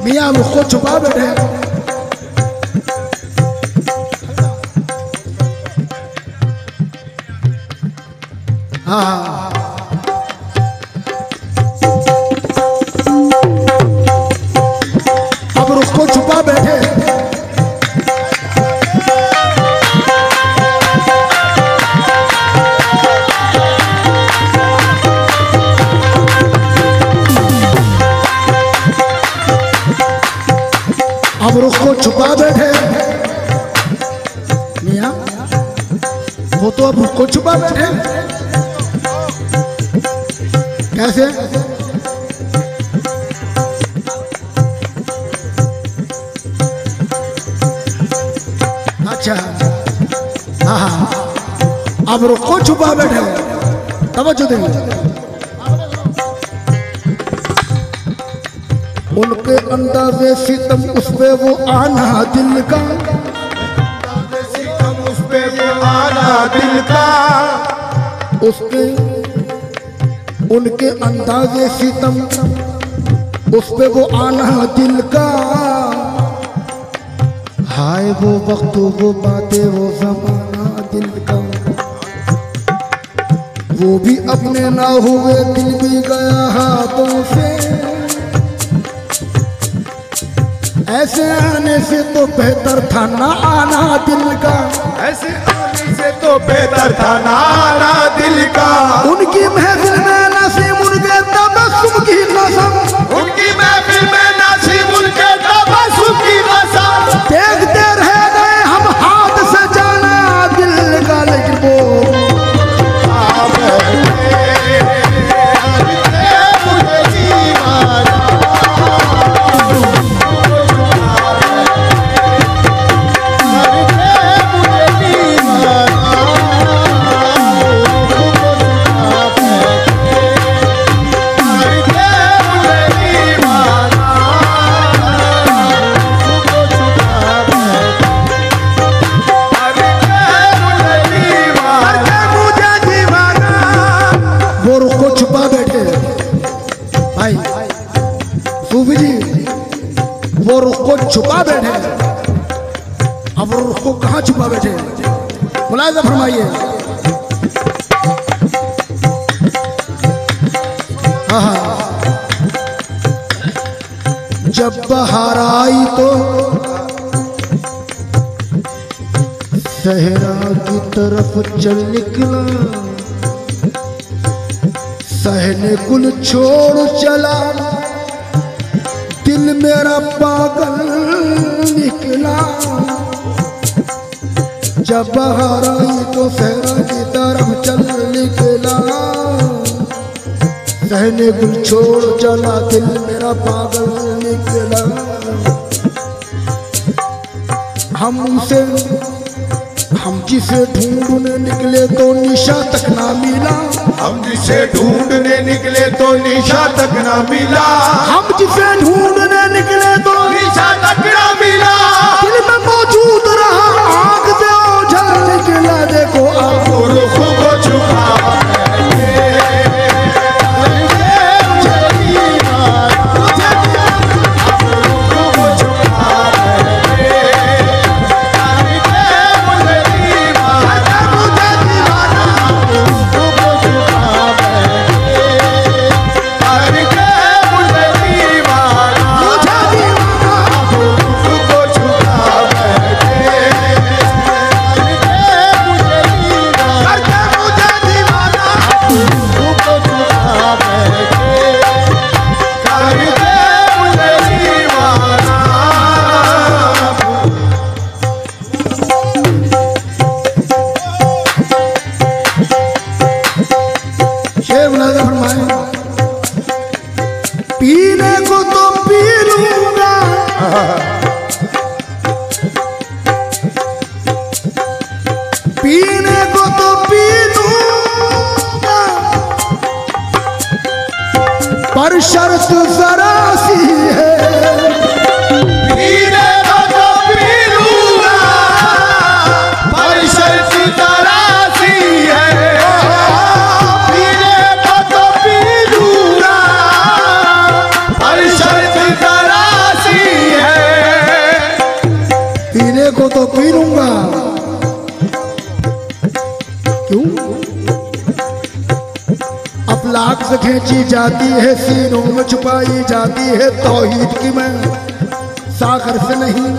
मियाँ रुख को छुपा बैठे। हाँ अब रुख को छुपा बैठे। अब रुख को छुपा बैठे मियाँ, वो तो अब रुख को छुपा बैठे। कैसे? अच्छा हाँ अब रुको छुपा बैठे तवज्जो देंगे। उनके अंदाज़े सितम उस पे वो आना दिल का, सितम उस पे वो आना दिल का, उसके उनके अंदाज़े सितम उस पे वो आना दिल का। हाय वो वक्त वो बातें वो ज़माना दिल का, वो भी अपने ना हुए दिल भी गया हाथों से। ऐसे आने से तो बेहतर था ना आना दिल का, ऐसे आने से तो बेहतर था ना आना दिल का। उनकी महफिल में नसीम उनके तबस्सुम की कसम, उनकी महफिल में नसीम उनके तबस्सुम की कसम। देखते रह गए हम हाथ से जाना दिल का, लेकिन वो सूफी जी वो रुख को छुपा बैठे, अब वो रुख को कहाँ छुपा बैठे मुलाहिजा फरमाइए। हाँ जब बहार आई तो सहरा की तरफ चल निकला, सहने कुल छोड़ चला, दिल मेरा पागल निकला। जब बहार आई तो सहरा की तरफ चल निकला, सहने गुल छोड़ चला, दिल मेरा पागल निकला। हम जिसे ढूंढने निकले तो निशा तक ना मिला, हम जिसे ढूंढने निकले तो निशा तक ना मिला, हम जिसे ढूंढने निकले तो निशा तक ना मिला। दिल में मौजूद रहा आग से ओझल निकला। देखो आप रुख को छुपा पीने को तो पी लूंगा, पीने को तो पी लूंगा, पर शर्त जरा सी है। पीने को तो पी लूंगा, पर शर्त जरा सी है। पीने को तो पी लूंगा, पर शर्त जरा सी है। पीने को तो पी लूंगा, क्यों? अफलाक से खींची जाती है, सीनों में छुपाई जाती है तौहीद की मैं, सागर से नहीं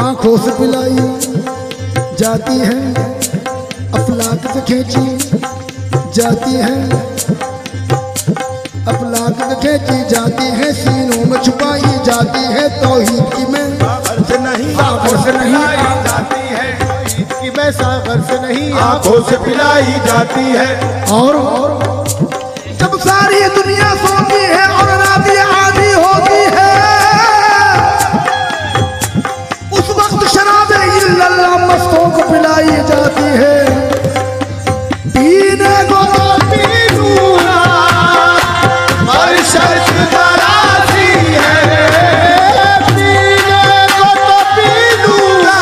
आंखों से पिलाई जाती है। अफलाक से खींची जाती है, अफलाक से खींची जाती है, सीनों में छुपाई जाती है तौहीद की मैं, सागर से नहीं सागर से नहीं जाती है, कि मैं सागर से नहीं आंखों से पिलाई जाती है। और जब सारी दुनिया सोती है और रातें आधी होती है, उस वक्त शराबे इल्लल्लाह मस्तों को पिलाई जाती है। पीने को तो पी लूंगा पर शर्त जरा सी है, पीने को तो पी लूंगा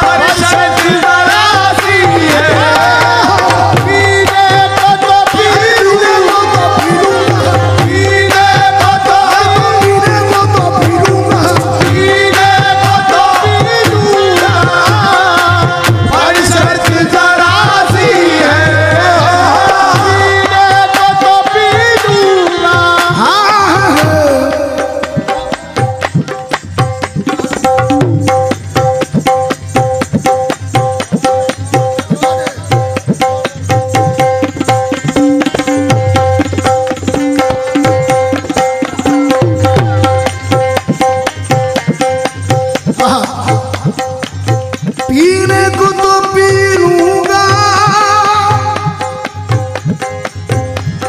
पर शर्त जरा सी है, पीने को तो पी लूंगा पीने को तो पीने को तो पी लूंगा पीने को तो पी लूंगा पर शर्त जरा सी है, पीने को तो पी लूंगा। हाँ पीने को तो पी लूंगा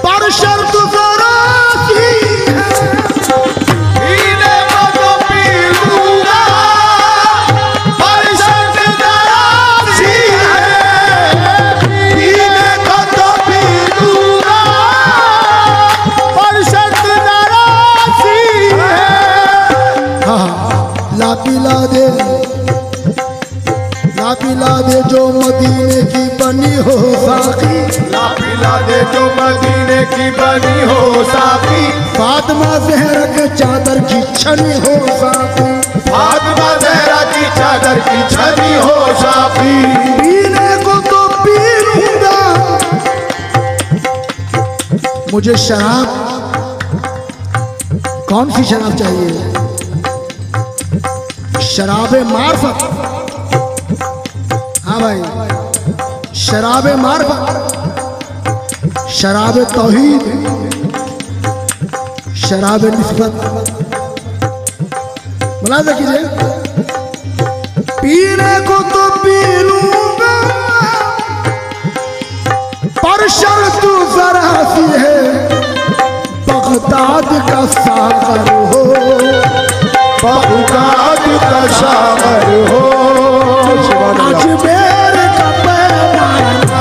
पर शर्त जरा सी है। पीने को तो पी लूंगा पर शर्त जरा सी है, पीने को तो पी लूंगा पर शर्त जरा सी है। हाँ ला पिला दे जो मदीने की बनी हो साकी, ला पिला दे जो मदीने की बनी हो साकी, फातिमा ज़हरा के चादर की छनी हो साकी, फातिमा ज़हरा की चादर की छनी हो साकी, पीने को तो पी लूंगा। मुझे शराब, कौन सी शराब चाहिए? शराब मार्फत। हाँ भाई, शराब मार्फत, शराब तौहीद, शराब निस्बत। मुलाज़ा कीजिए, पीने को तो पी लूंगा पर शर्त जरा सी है, बगदाद का सागर हो, बगदाद का सागर हो, अजमेर का पैमाना,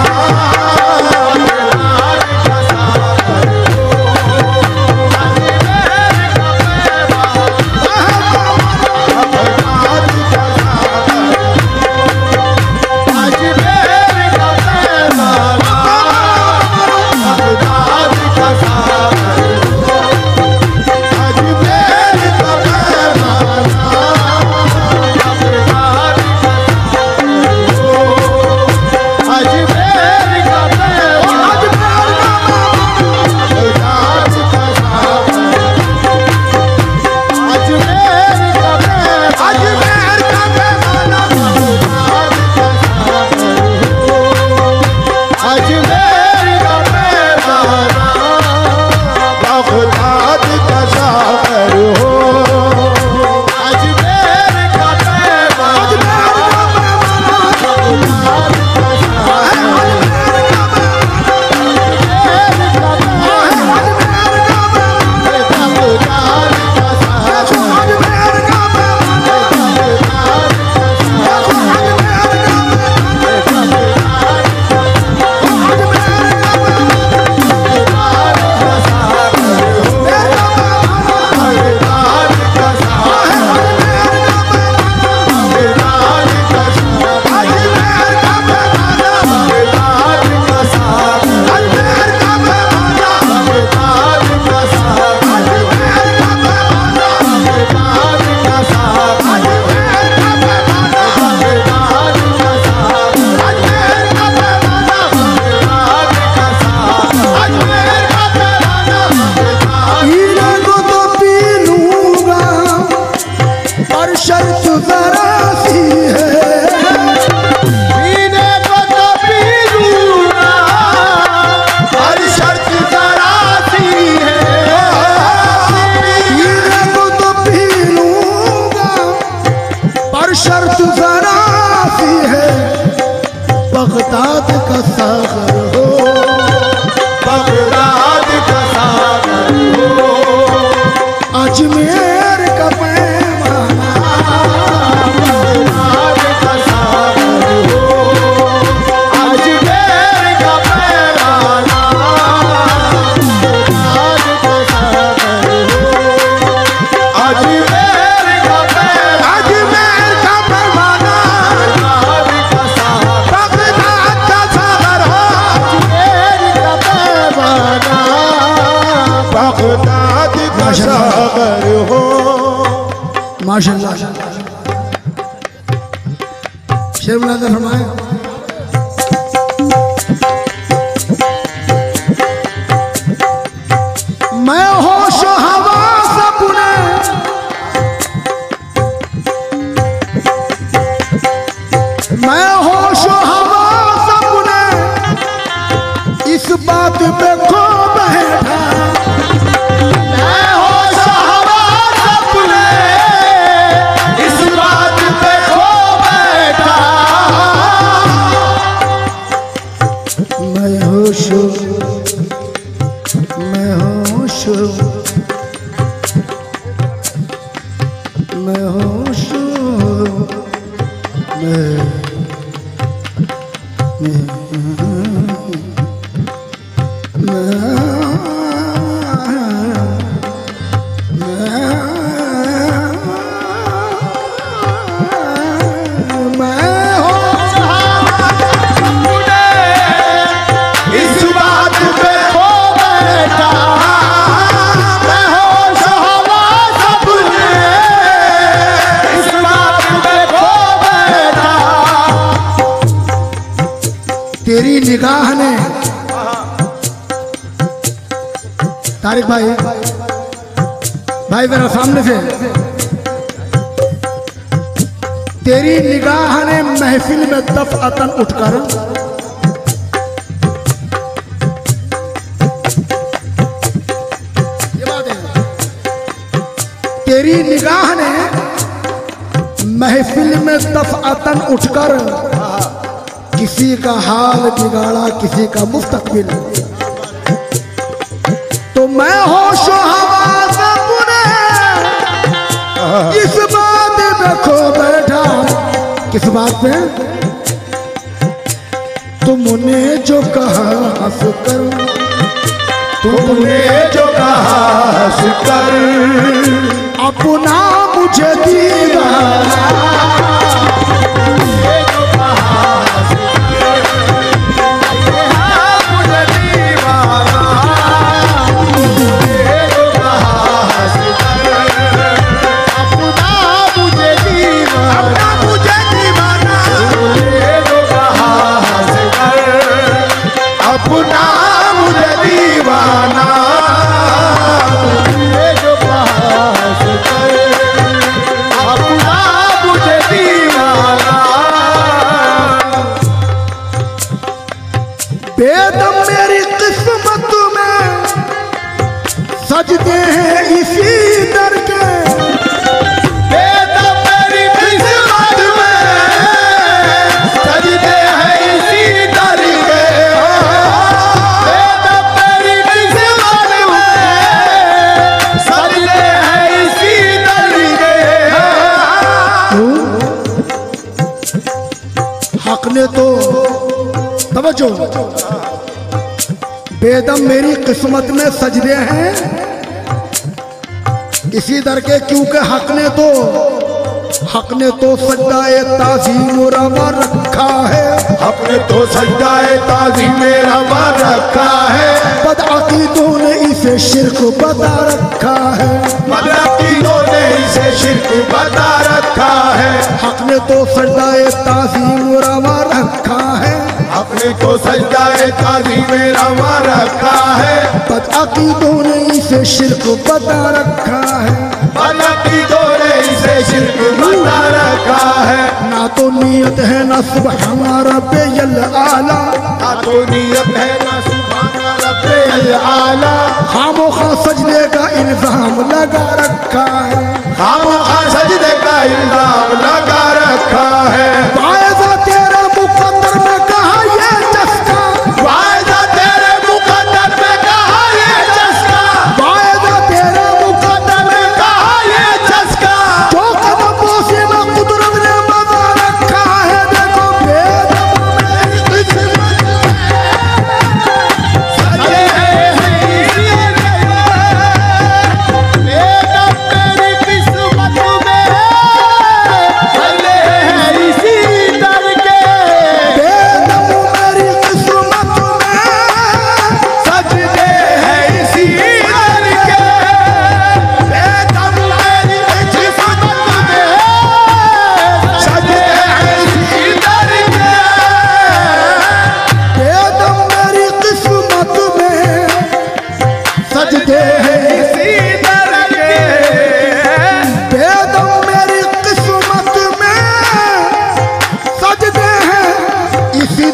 अजमेर का पैमाना माशाल्लाह। शेर मुलाज़ा फरमाए। मैं होश हवास अपने मैं होश हवास अपने इस बात पे खो बैठा। मैं होश हवास अपने इस बात पे खो बैठा। मैं होश मैं होश मैं होश इस बात पे खो बैठा। मैं होश हवास अपने इस बात पे खो बैठा। तेरी निगाह ने तारिक भाई मेरा सामने से तेरी निगाह ने महफिल में दफअतन उठकर ये बात है। तेरी निगाह ने महफिल में दफअतन उठकर किसी का हाल बिगाड़ा, किसी का मुस्तकबिल। तो मैं होश हवास अपने इस बात में खो बैठा। किस बात पे? तुमने जो कहा हंस कर, तुमने जो कहा हंस कर अपना मुझे दीवाना। अपना मुझे दीवाना। जो पास कर अपना मुझे दीवाना। बेदम मेरी किस्मत में सजदे हैं इसी दर के। बेदम मेरी किस्मत में सजदे हैं इसी दर के। बेदम मेरी किस्मत में सजदे हैं इसी दर के। हक ने तो तवज्जो, बेदम मेरी किस्मत में सजदे हैं इसी दर के, क्योंकि हक ने तो सजदाए ताज़ीम रवा रखा है। अपने तो सजदाए ताज़ीम रवा रखा है। बदअकीदों ने इसे शिर्क बता रखा है। बदअकीदों ने इसे शिर्क बता रखा है। हक ने तो सजदाए ताज़ीम रवा रखा है। अपने तो सजदाए ताज़ीम रवा रखा है। बदअकीदों ने इसे शिर्क बता रखा है। बदअकीदों ने इसे शिर्क बता रखा है। ना तो नियत है ना सुबहान रब्बियल आला। ना तो नियत है ना सुभान रब्बिल आला। खामोखा सजदे का इल्जाम लगा रखा है। खामोखा सजदे का इल्जाम लगा रखा है। वायदा तेरा मुकद्दर में कहा ये चस्का। वायदा तेरे मुकद्दर में कहा ये चस्का। वायदा तेरा मुकद्दर में कहा ये चस्का। जो कदमों से ना कुदरत ने बता रखा है। देखो बेदम मेरी किस्मत सजदे हैं इसी दर के। बेदम मेरी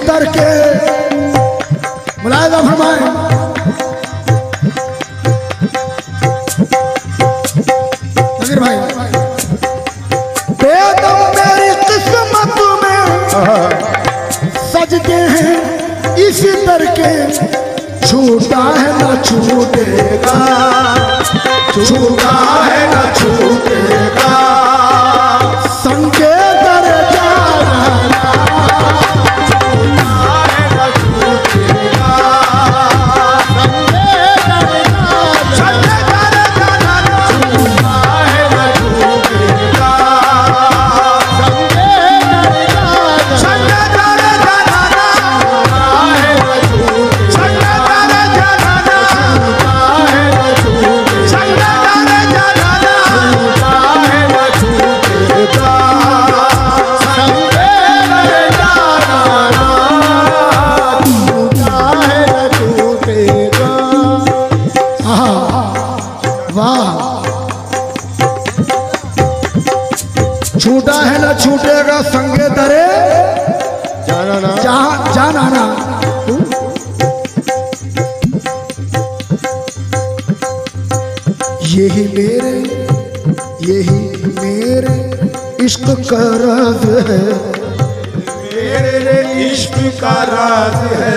दर के मुलायजा फरमाए। नज़ीर भाई बेदम मेरी किस्मत में सजते हैं इसी दर के, छूटा है न छूटेगा, छूटा है न छूटेगा, संगे दर जाना छूटा है न छूटेगा, संगे दर जाना छूटा है न छूटेगा, संगे दर जाना छूटा है न छूटा है न छूटेगा, संगे दरे जाना ना, जाना ना। यही मेरे इश्क का राज है, मेरे इश्क का राज है,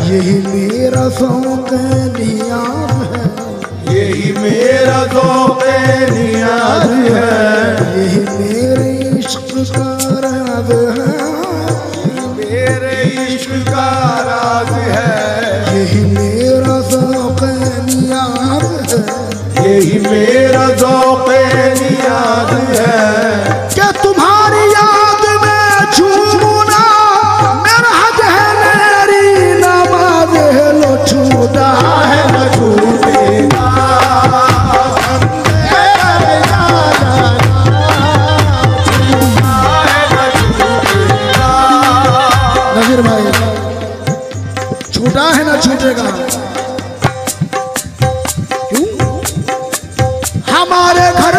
यही मेरा शौक नियाज है, यही मेरा ज़ौक़ नियाज़ है, यही मेरे इश्क का राज है, मेरे इश्क का राज है, यही मेरा शौक नियाज है, यही मेरा ज़ौक़ नियाज़ है, कि तुम्हारी याद में झूमना मेरा हज है, मेरी नमाज है, लो छूटा है न छूटेगा, नज़ीर भाई छूटा है ना छूटेगा। क्यों? हमारे घर